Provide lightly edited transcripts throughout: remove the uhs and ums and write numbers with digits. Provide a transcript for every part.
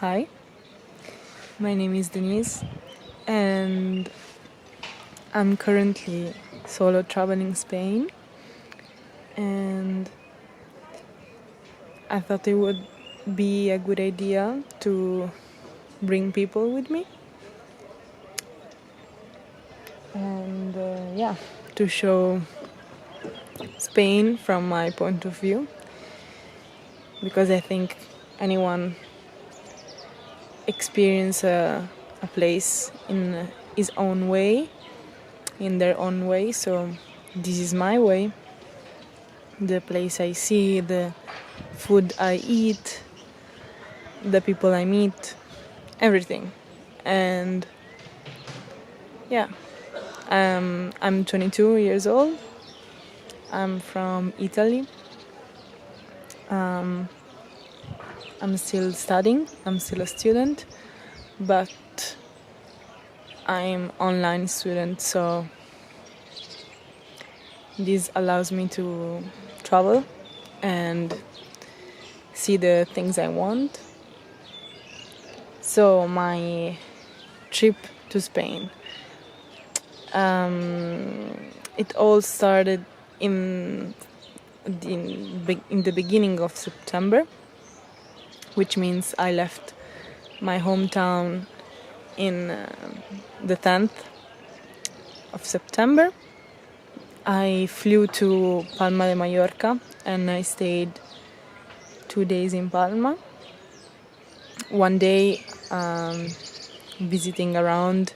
Hi, my name is Denise, and I'm currently solo traveling Spain. And I thought it would be a good idea to bring people with me and to show Spain from my point of view, because I think anyone experience a place in his own way, in their own way. So this is my way, the place I see, the food I eat, the people I meet, everything. And yeah, I'm 22 years old. I'm from Italy. Um, I'm still studying. I'm still a student, but I'm online student, so this allows me to travel and see the things I want. So my trip to Spain, it all started in the beginning of September, which means I left my hometown in the 10th of September. I flew to Palma de Mallorca and I stayed 2 days in Palma. One day visiting around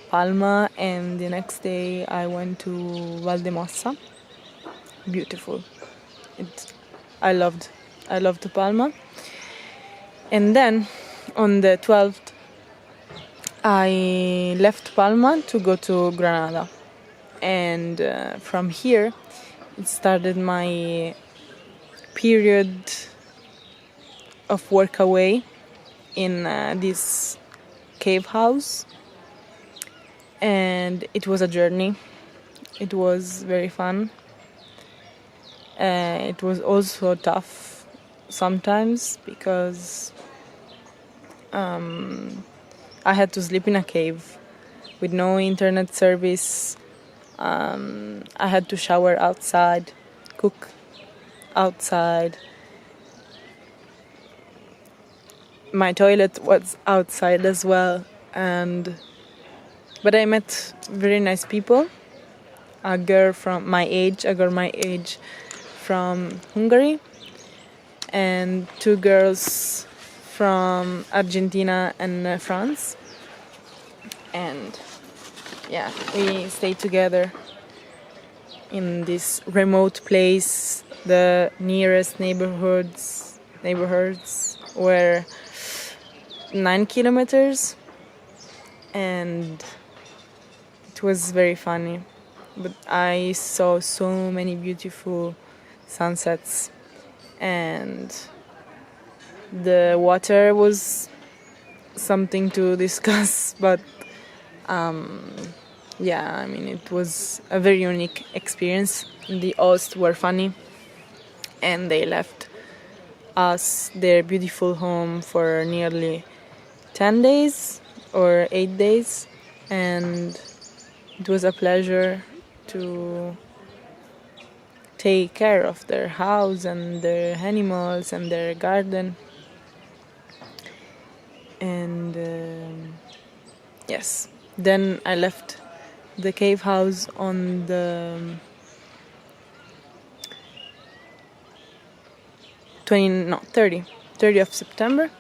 Palma, and the next day I went to Valdemossa. Beautiful. I loved Palma. And then on the 12th I left Palma to go to Granada. And from here it started my period of work away in this cave house, and it was a journey. It was very fun. It was also tough sometimes because I had to sleep in a cave with no internet service. I had to shower outside, cook outside. My toilet was outside as well, but I met very nice people. A girl my age from Hungary, and two girls from Argentina and France. And yeah, we stayed together in this remote place. The nearest neighborhoods were 9 kilometers, and it was very funny. But I saw so many beautiful sunsets, and the water was something to discuss. But it was a very unique experience. The hosts were funny, and they left us their beautiful home for nearly 10 days or 8 days, and it was a pleasure to take care of their house and their animals and their garden. And yes, then I left the cave house on the 30 of September,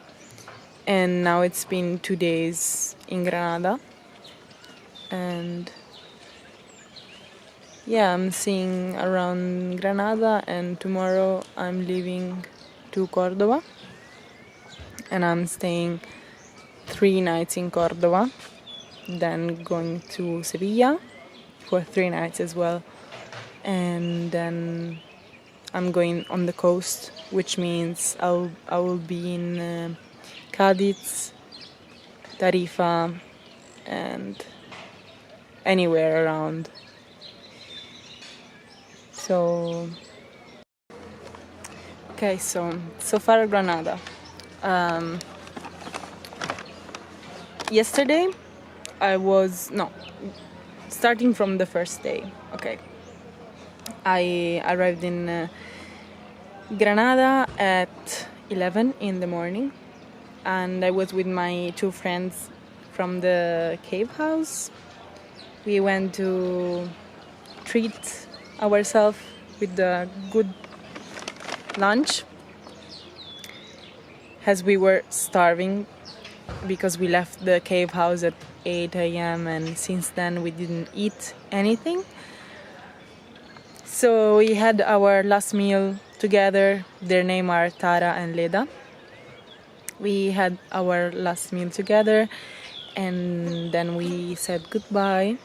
and now it's been 2 days in Granada. And yeah, I'm seeing around Granada, and tomorrow I'm leaving to Cordoba, and I'm staying 3 nights in Cordoba, then going to Sevilla for 3 nights as well, and then I'm going on the coast, which means I will be in Cadiz, Tarifa, and anywhere around. So far Granada. yesterday starting from the first day. Okay, I arrived in Granada at 11 in the morning, and I was with my two friends from the cave house. We went to treat ourselves with a good lunch, as we were starving because we left the cave house at 8 a.m. and since then we didn't eat anything. So we had our last meal together. Their names are Tara and Leda. We had our last meal together and then we said goodbye.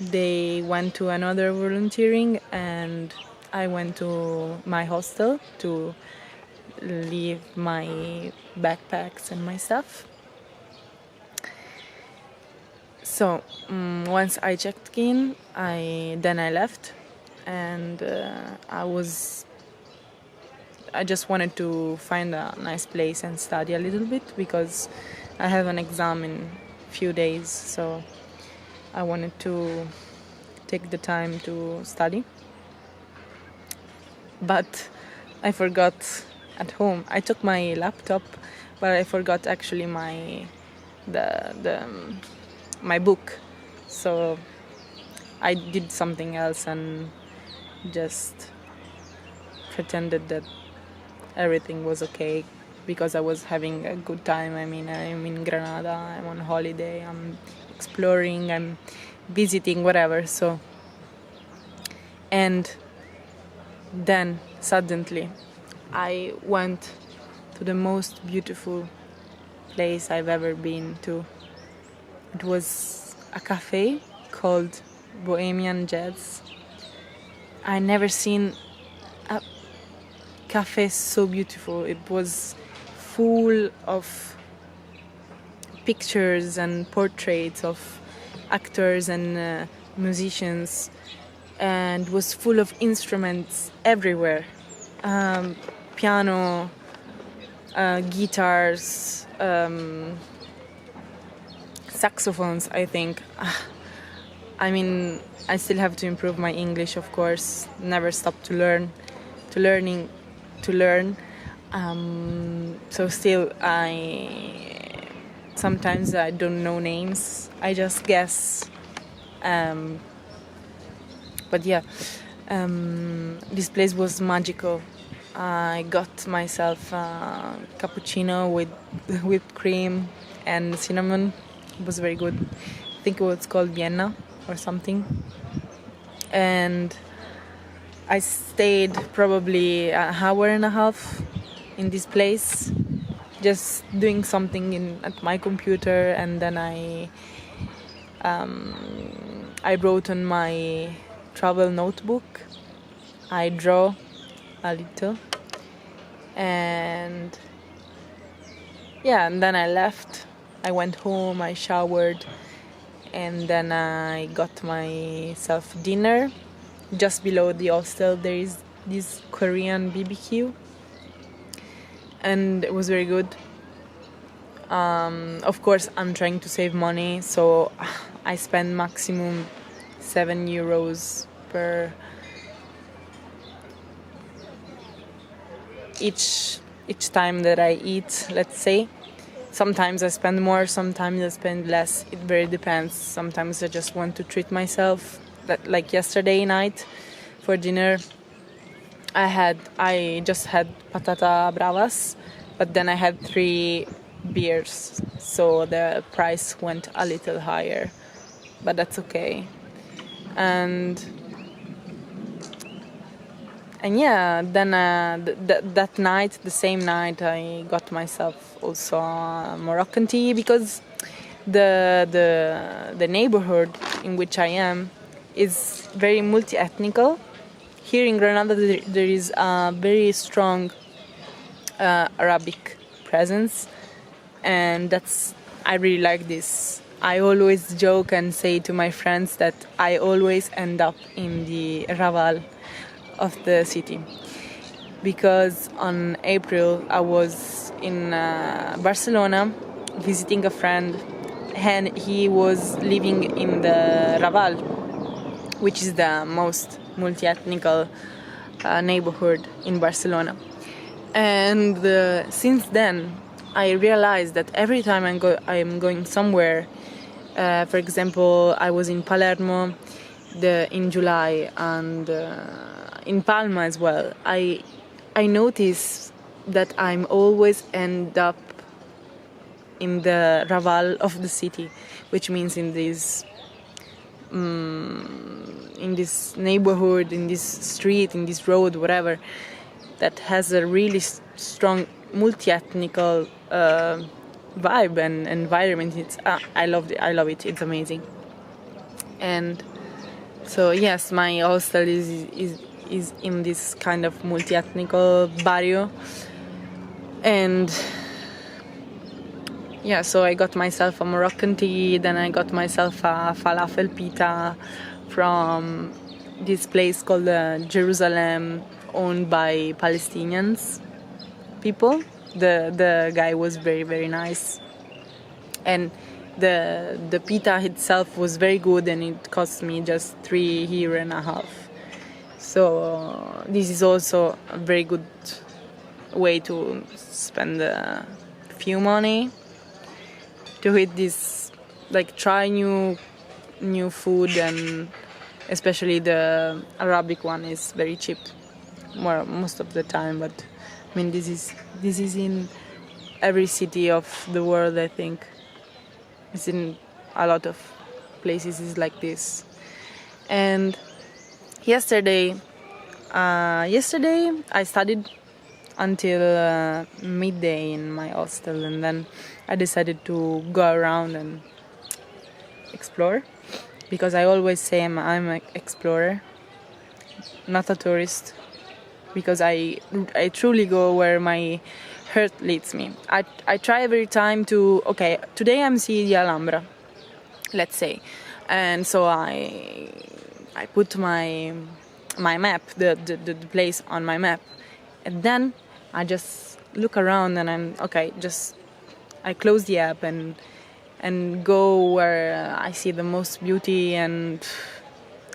They went to another volunteering and I went to my hostel to leave my backpacks and my stuff. So once I checked in, I left, and I just wanted to find a nice place and study a little bit because I have an exam in few days, so I wanted to take the time to study. But I forgot at home. I took my laptop, but I forgot actually my book. So I did something else and just pretended that everything was okay because I was having a good time. I mean, I'm in Granada, I'm on holiday, I'm exploring, I'm visiting, whatever. So, and then suddenly I went to the most beautiful place I've ever been to. It was a cafe called Bohemian Jazz. I never seen a cafe so beautiful. It was full of pictures and portraits of actors and musicians, and was full of instruments everywhere. Piano, guitars, saxophones, I think. I mean, I still have to improve my English, of course. Never stop to learn. So still, sometimes I don't know names. I just guess. But yeah, this place was magical. I got myself a cappuccino with whipped cream and cinnamon. It was very good. I think it was called Vienna or something. And I stayed probably an hour and a half in this place, just doing something at my computer, and then I wrote on my travel notebook. I draw a little, and then I left. I went home, I showered, and then I got myself dinner. Just below the hostel there is this Korean BBQ, and it was very good. Of course, I'm trying to save money, so I spend maximum €7 per each time that I eat, let's say. Sometimes I spend more, sometimes I spend less. It very depends. Sometimes I just want to treat myself. Like yesterday night for dinner, I just had patata bravas, but then I had 3 beers, so the price went a little higher, but that's okay. And yeah, then that night, the same night, I got myself also Moroccan tea, because the neighborhood in which I am is very multi-ethnical. Here in Granada there is a very strong Arabic presence, and I really like this. I always joke and say to my friends that I always end up in the Raval of the city, because on April I was in Barcelona visiting a friend, and he was living in the Raval, which is the most multi-ethnical neighborhood in Barcelona. And since then, I realized that every time I'm going somewhere, for example, I was in Palermo in July, and in Palma as well. I notice that I'm always end up in the Raval of the city, which means in this neighborhood, in this street, in this road, whatever, that has a really strong multi-ethnical vibe and environment. I love it. It's amazing. And so yes, my hostel is in this kind of multi-ethnical barrio, and yeah, so I got myself a Moroccan tea, then I got myself a falafel pita from this place called Jerusalem, owned by Palestinians people. The guy was very, very nice, and the pita itself was very good, and it cost me just €3.50. So this is also a very good way to spend a few money, to eat this, like try new food, and especially the Arabic one is very cheap, most of the time. But I mean, this is in every city of the world, I think. It's in a lot of places is like this. And yesterday I studied until midday in my hostel, and then I decided to go around and explore, because I always say I'm an explorer, not a tourist, because I truly go where my heart leads me. I try every time to, okay, today I'm seeing the Alhambra, let's say, and so I put my map, the place on my map, and then I just look around, and I close the app and go where I see the most beauty, and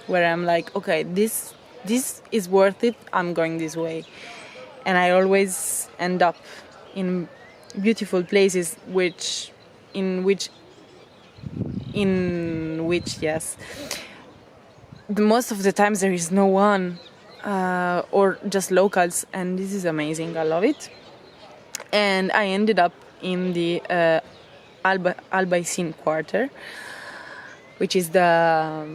where I'm like, okay, this is worth it, I'm going this way. And I always end up in beautiful places in which yes, the most of the times there is no one, or just locals, and this is amazing. I love it. And I ended up in the Albaicin quarter, which is the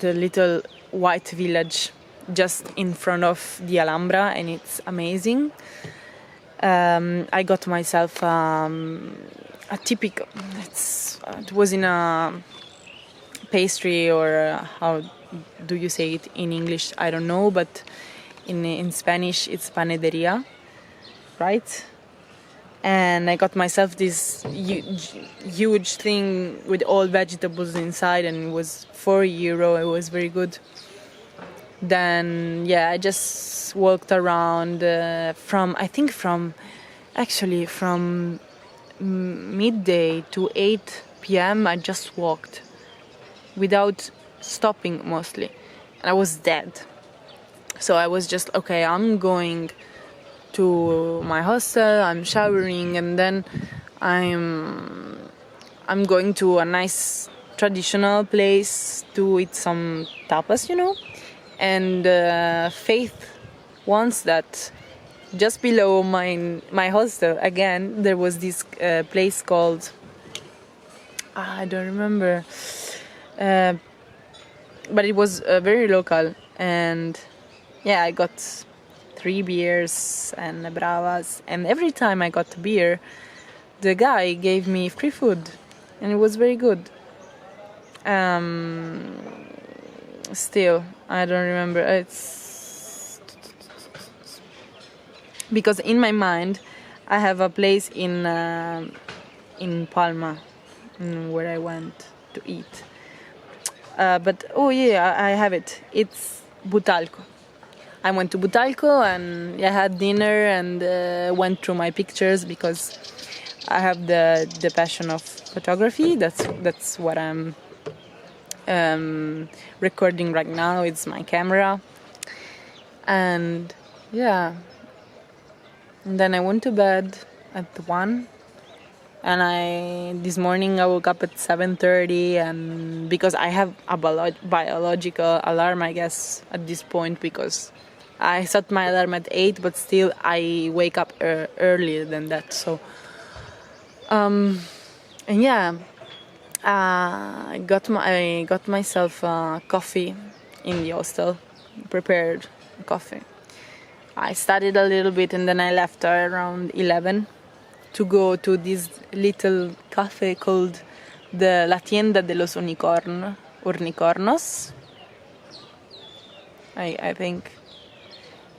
little white village just in front of the Alhambra, and it's amazing. I got myself a typical, it was in a pastry, or how do you say it in English? I don't know, but in Spanish it's panaderia, right? And I got myself this huge thing with all vegetables inside, and it was €4. It was very good. Then yeah, I just walked around from midday to 8 p.m. I just walked without stopping mostly, and I was dead. So I was just, okay, I'm going to my hostel, I'm showering, and then I'm going to a nice traditional place to eat some tapas, And Faith wants that just below my hostel, again, there was this place called, I don't remember, but it was very local. And yeah, I got 3 beers and bravas, and every time I got a beer, the guy gave me free food, and it was very good. Still, I don't remember. It's because in my mind I have a place in Palma where I went to eat. But oh yeah, I have it. It's Butalco. I went to Butalco, and I had dinner, and went through my pictures, because I have the passion of photography. That's what I'm recording right now. It's my camera, and yeah. And then I went to bed at 1, and this morning I woke up at 7:30, and because I have a biological alarm, I guess, at this point, because I set my alarm at 8, but still I wake up earlier than that. So and yeah, I got myself coffee in the hostel, prepared coffee. I studied a little bit, and then I left around 11 to go to this little cafe called La Tienda de los Unicornos. I think.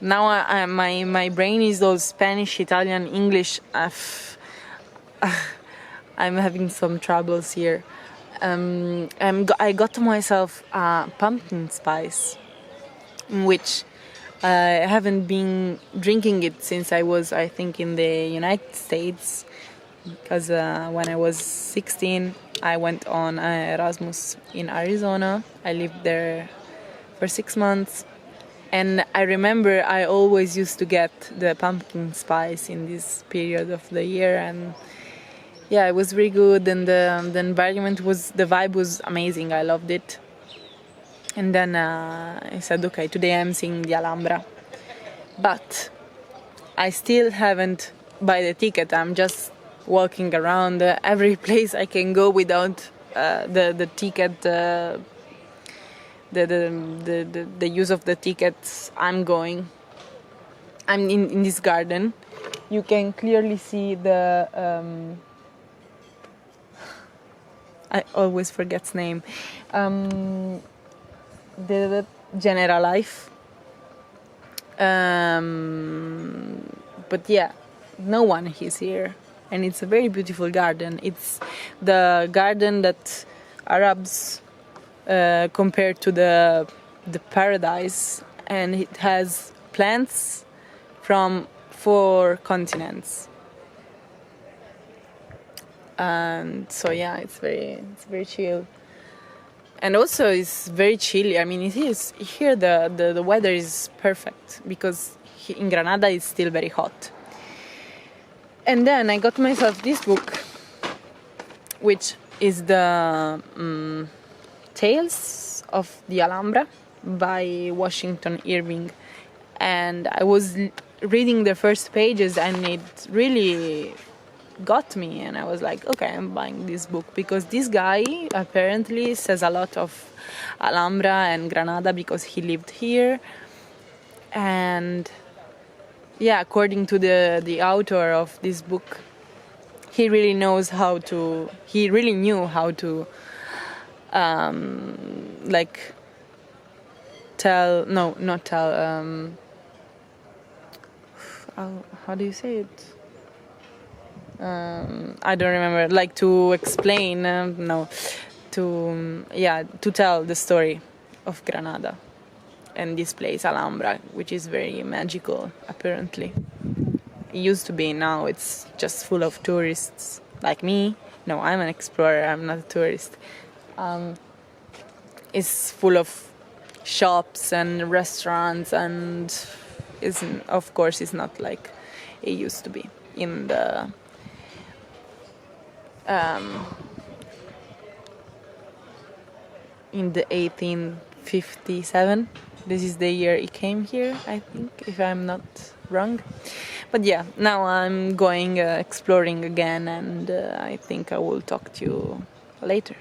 Now my brain is all Spanish, Italian, English. I'm having some troubles here. I got myself pumpkin spice, which I haven't been drinking it since I was, I think, in the United States, because when I was 16, I went on Erasmus in Arizona. I lived there for 6 months, and I remember I always used to get the pumpkin spice in this period of the year, and yeah, it was really good, and the vibe was amazing. I loved it. And then I said, okay, today I'm seeing the Alhambra. But I still haven't buy the ticket. I'm just walking around every place I can go without the ticket, the use of the tickets. I'm in this garden. You can clearly see the... I always forget its name. The Generalife. But yeah, no one is here, and it's a very beautiful garden. It's the garden that Arabs compared to the paradise, and it has plants from 4 continents. And so yeah, it's very chill. And also it's very chilly. I mean, it is here. The weather is perfect, because in Granada it's still very hot. And then I got myself this book, which is the Tales of the Alhambra by Washington Irving. And I was reading the first pages, and it really got me, and I was like, okay, I'm buying this book, because this guy apparently says a lot of Alhambra and Granada because he lived here. And yeah, according to the author of this book, he really knew how to like tell, no, not tell, how do you say it? I don't remember, like to explain, to tell the story of Granada and this place, Alhambra, which is very magical, apparently. It used to be, now it's just full of tourists like me. No, I'm an explorer, I'm not a tourist. It's full of shops and restaurants, and of course it's not like it used to be in the in the 1857. This is the year it came here, I think, if I'm not wrong. But yeah, now I'm going exploring again, and I think I will talk to you later.